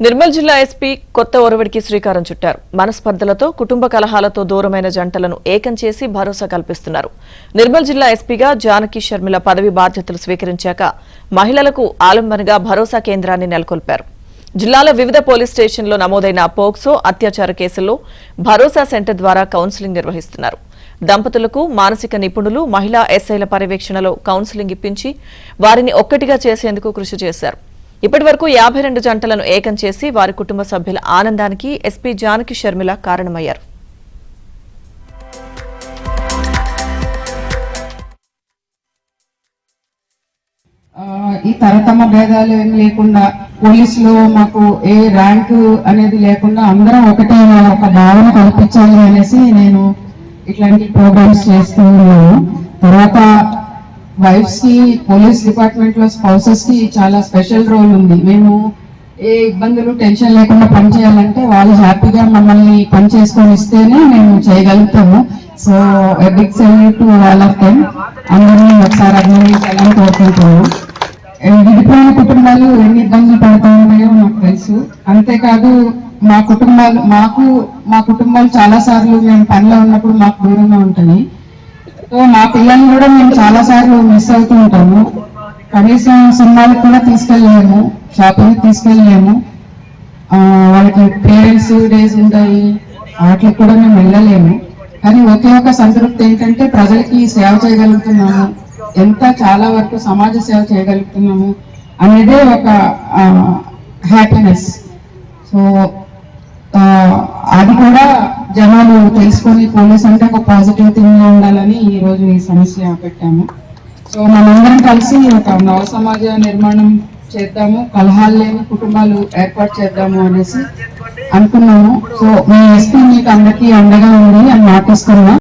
నిర్మల్ జిల్లా ఎస్పీ కొత్త ఒరవడికి శ్రీకారం చుట్టారు. మనస్పర్ధలతో కుటుంబ కలహాలతో దూరమైన జంటలను ఏకం చేసి భరోసా కల్పిస్తున్నారు. నిర్మల్ జిల్లా ఎస్పీగా జానకి షర్మిల పదవి బాధ్యతలు స్వీకరించాక మహిళలకు ఆలంబనగా భరోసా కేంద్రాన్ని నెలకొల్పారు. జిల్లాలో వివిధ పోలీస్ స్టేషన్లో నమోదైన పోక్సో అత్యాచార కేసుల్లో భరోసా సెంటర్ ద్వారా కౌన్సిలింగ్ నిర్వహిస్తున్నారు. దంపతులకు మానసిక నిపుణులు, మహిళా ఎస్ఐల పర్యవేక్షణలో కౌన్సిలింగ్ ఇప్పించి వారిని ఒక్కటిగా చేసేందుకు కృషి చేశారు. ఇప్పటివరకు 52 జంటలను ఏకం చేసి వారి కుటుంబ సభ్యుల ఆనందానికి ఎస్పీ జానకి షర్మిల కారణమయ్యారు. ఈ తరతమ భేదాలు ఏమి లేకుండా పోలీసులో మాకు ఏ ర్యాంకు అనేది లేకుండా అందరం ఒకటే ఒక భావన కల్పించాలి అనేసి నేను ఇట్లాంటి ప్రోగ్రామ్స్ చేస్తూ ఉన్నాను. తర్వాత వైఫ్స్ కి పోలీస్ డిపార్ట్మెంట్ లో స్పౌసెస్ కి చాలా స్పెషల్ రోల్ ఉంది. మేము ఏ ఇబ్బందులు టెన్షన్ లేకుండా పనిచేయాలంటే వాళ్ళు హ్యాపీగా మమ్మల్ని పని చేసుకొని ఇస్తేనే మేము చేయగలుగుతాము. So big salute to all of them. అందరినీ ఒకసారి అభినందించాలని కోరుకుంటున్నాము. విడిపోయిన కుటుంబాలు ఎన్ని ఇబ్బందులు పడుతూ ఉన్నాయో నాకు తెలుసు. అంతేకాదు మా కుటుంబాలు చాలా సార్లు మేము పనిలో ఉన్నప్పుడు మాకు దూరంగా ఉంటాయి. సో మా పిల్లల్ని కూడా మేము చాలా సార్లు మిస్ అవుతూ ఉంటాము. కనీసం సినిమాలకు కూడా తీసుకెళ్ళలేము, షాపింగ్ తీసుకెళ్ళలేము. వాళ్ళకి పేరెంట్స్ డేస్ ఉంటాయి, వాటికి కూడా మేము వెళ్ళలేము. కానీ ఒకే ఒక సంతృప్తి ఏంటంటే ప్రజలకి సేవ చేయగలుగుతున్నాము, ఎంత చాలా వరకు సమాజ సేవ చేయగలుగుతున్నాము అనేదే ఒక హ్యాపీనెస్. సో అది కూడా జనాలు తెలుసుకొని పోలీస్ అంటే ఒక పాజిటివ్ థింగ్ ఉండాలని ఈ రోజు ఈ సమస్య పెట్టాము. సో మనందరం కలిసి ఒక నవ సమాజ నిర్మాణం చేద్దాము, కలహాలు లేని కుటుంబాలు ఏర్పాటు చేద్దాము అనేసి అనుకున్నాము. సో మీ ఎస్పీ మీకు అందరికీ అండగా ఉంది అని మాటిస్తున్నాం.